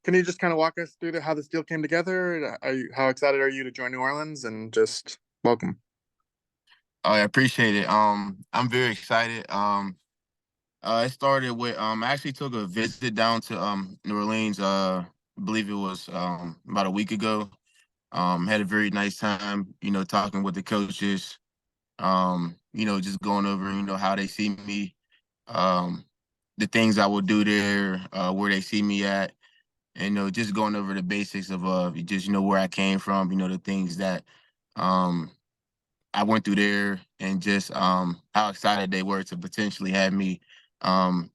Can you just kind of walk us through how this deal came together? How excited are you to join New Orleans? And just welcome. Oh, I appreciate it. I'm very excited. It started with I actually took a visit down to New Orleans. I believe it was about a week ago. Had a very nice time. Talking with the coaches. Just going over how they see me, um, the things I will do there, where they see me at, and just going over the basics of just where I came from. The things that um I went through there, and just how excited they were to potentially have me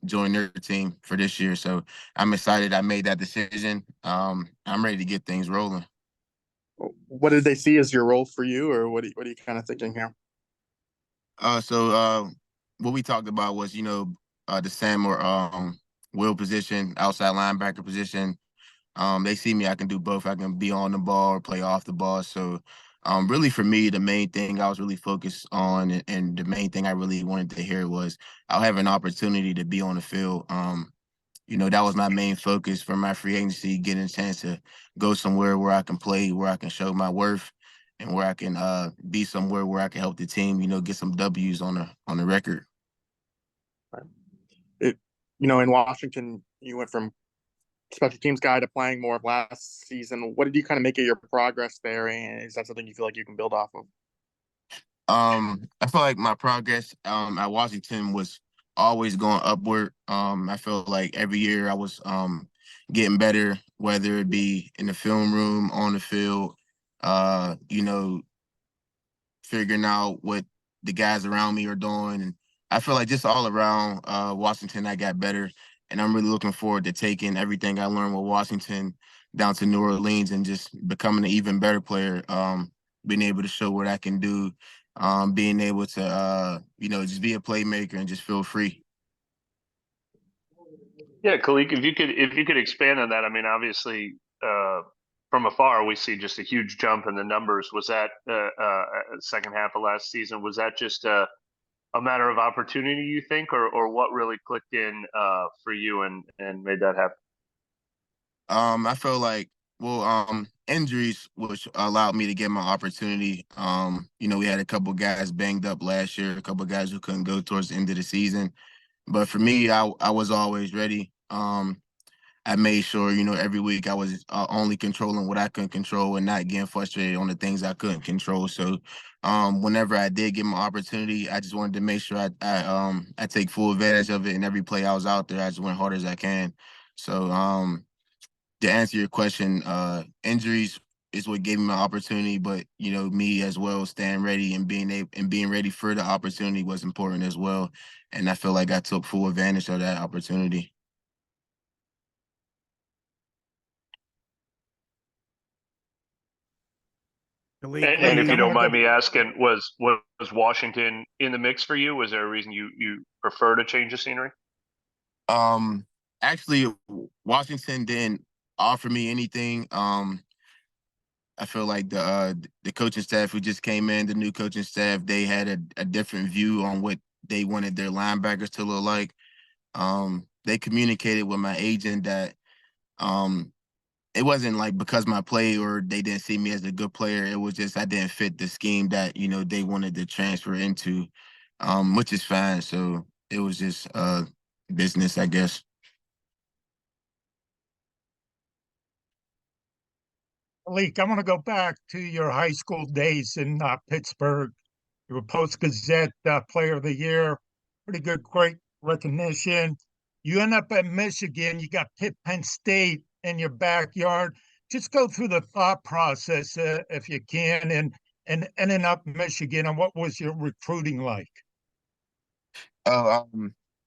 join their team for this year. So I'm excited I made that decision. I'm ready to get things rolling. What did they see as your role for you, or what are you kind of thinking here? So what we talked about was, the Sam or Will position, outside linebacker position. They see me, I can do both. I can be on the ball or play off the ball. So really for me, the main thing I was really focused on, and the main thing I really wanted to hear was I'll have an opportunity to be on the field. That was my main focus for my free agency, getting a chance to go somewhere where I can play, where I can show my worth, and where I can be somewhere where I can help the team, get some W's on the record. Right. In Washington, you went from special teams guy to playing more of last season. What did you kind of make of your progress there? And is that something you feel like you can build off of? I feel like my progress at Washington was always going upward. I feel like every year I was getting better, whether it be in the film room, on the field, uh, you know, figuring out what the guys around me are doing. And I feel like just all around Washington, I got better. And I'm really looking forward to taking everything I learned with Washington down to New Orleans and just becoming an even better player. Being able to show what I can do, being able to, just be a playmaker and just feel free. Yeah, Khalik, if you could expand on that. I mean, obviously, uh, from afar we see just a huge jump in the numbers. Was that second half of last season? Was that just a matter of opportunity, you think, or what really clicked in for you and made that happen? I feel like, well, injuries, which allowed me to get my opportunity. We had a couple guys banged up last year, a couple guys who couldn't go towards the end of the season. But for me, I was always ready. I made sure, every week I was only controlling what I couldn't control and not getting frustrated on the things I couldn't control. So, whenever I did get my opportunity, I just wanted to make sure I take full advantage of it. And every play I was out there, I just went hard as I can. So, to answer your question, injuries is what gave me my opportunity, but me as well, staying ready and being ready for the opportunity was important as well. And I feel like I took full advantage of that opportunity. And if I you want don't to go. mind me asking, was Washington in the mix for you? Was there a reason you prefer to change the scenery? Um, Actually, Washington didn't offer me anything. I feel like the coaching staff who just came in, the new coaching staff, they had a different view on what they wanted their linebackers to look like. They communicated with my agent that um, it wasn't like because my play or they didn't see me as a good player. It was just I didn't fit the scheme that they wanted to transfer into, which is fine. So it was just business, I guess. Malik, I want to go back to your high school days in Pittsburgh. You were Post Gazette Player of the Year, pretty good, great recognition. You end up at Michigan. You got Pitt, Penn State in your backyard. Just go through the thought process, if you can, and ending up in Michigan, and what was your recruiting like? Oh,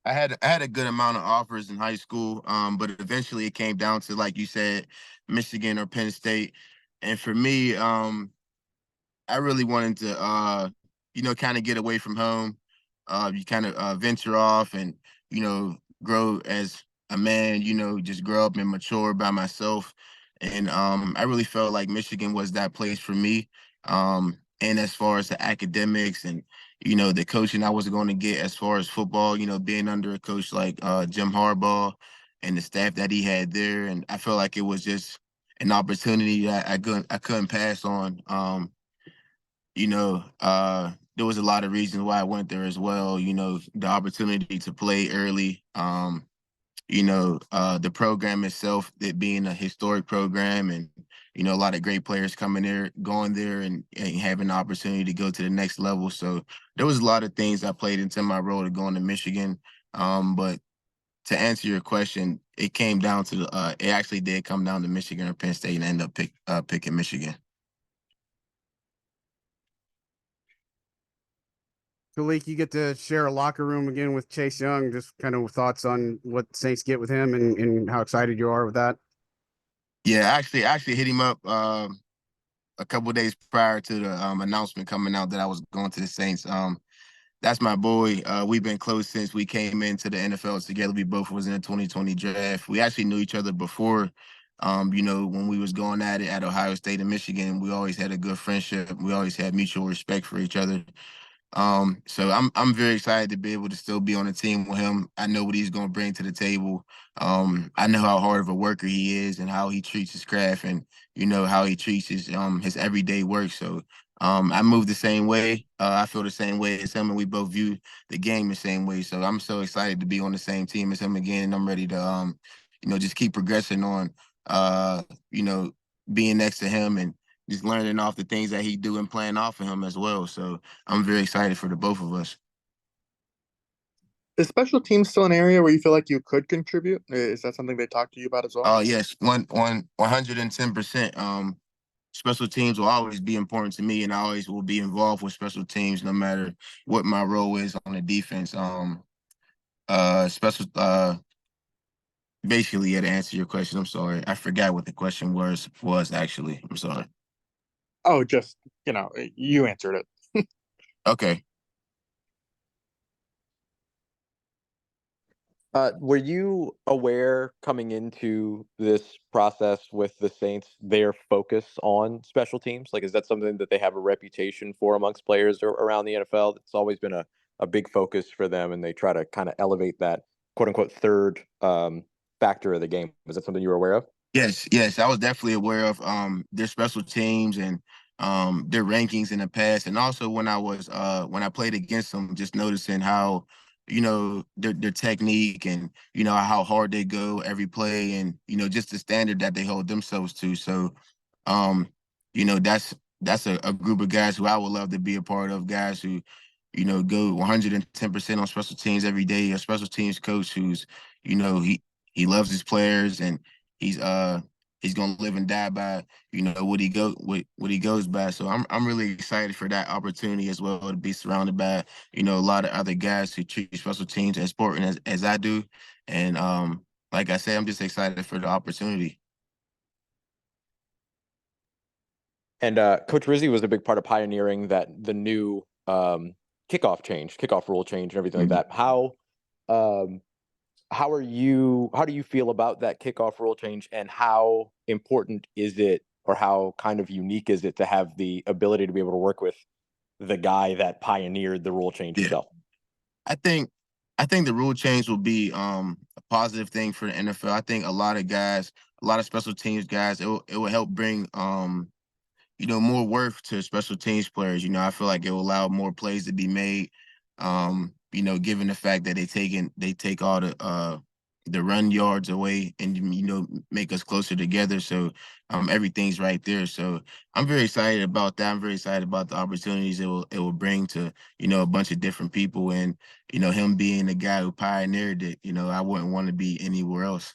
I had a good amount of offers in high school, but eventually it came down to, like you said, Michigan or Penn State. And for me, I really wanted to, kind of get away from home. You kind of venture off and, grow as a man, just grow up and mature by myself. And I really felt like Michigan was that place for me. And as far as the academics and, the coaching I was going to get as far as football, being under a coach like Jim Harbaugh and the staff that he had there. And I felt like it was just an opportunity that I couldn't pass on. You know, there was a lot of reasons why I went there as well. You know, the opportunity to play early. You know, the program itself, it being a historic program, and you know, a lot of great players coming there, going there, and having the opportunity to go to the next level. So there was a lot of things that played into my role to going to Michigan. But to answer your question, it came down to the. It actually did come down to Michigan or Penn State, and I ended up picking Michigan. Khalid, you get to share a locker room again with Chase Young. Just kind of thoughts on what Saints get with him and how excited you are with that. Yeah, I actually hit him up a couple of days prior to the announcement coming out that I was going to the Saints. That's my boy. We've been close since we came into the NFL together. We both was in the 2020 draft. We actually knew each other before. You know, when we was going at it at Ohio State and Michigan, we always had a good friendship. We always had mutual respect for each other. So I'm very excited to be able to still be on the team with him. I know what he's going to bring to the table. I know how hard of a worker he is and how he treats his craft, and you know how he treats his everyday work. So I move the same way. I feel the same way as him, and we both view the game the same way. So I'm so excited to be on the same team as him again, and I'm ready to you know, just keep progressing on you know, being next to him and just learning off the things that he do and playing off of him as well. So I'm very excited for the both of us. Is special teams still an area where you feel like you could contribute? Is that something they talk to you about as well? Oh yes, 110%. Special teams will always be important to me, and I always will be involved with special teams, no matter what my role is on the defense. Special. Basically, yeah, to answer your question, I'm sorry, I forgot what the question was actually. I'm sorry. Oh, just, you know, you answered it. Okay. Were you aware coming into this process with the Saints, their focus on special teams? Like, is that something that they have a reputation for amongst players around the NFL? It's always been a big focus for them, and they try to kind of elevate that quote unquote third factor of the game. Is that something you were aware of? Yes, I was definitely aware of their special teams and their rankings in the past, and also when I played against them, just noticing how, you know, their technique and you know how hard they go every play, and you know just the standard that they hold themselves to. So, um, you know, that's a group of guys who I would love to be a part of. Guys who, you know, go 110% on special teams every day. A special teams coach who's, you know, he loves his players, and he's gonna live and die by, you know, what he goes by. So I'm really excited for that opportunity as well, to be surrounded by, you know, a lot of other guys who treat special teams as important as I do. And like I said, I'm just excited for the opportunity. And Coach Rizzi was a big part of pioneering the new kickoff rule change and everything like that. How do you feel about that kickoff rule change, and how important is it, or how kind of unique is it to have the ability to be able to work with the guy that pioneered the rule change himself? I think the rule change will be a positive thing for the NFL. I think a lot of special teams guys, it will help bring you know, more worth to special teams players. You know, I feel like it will allow more plays to be made. You know, given the fact that they take all the run yards away, and you know, make us closer together. So everything's right there. So I'm very excited about that. I'm very excited about the opportunities it will bring to, you know, a bunch of different people, and you know, him being the guy who pioneered it. You know, I wouldn't want to be anywhere else.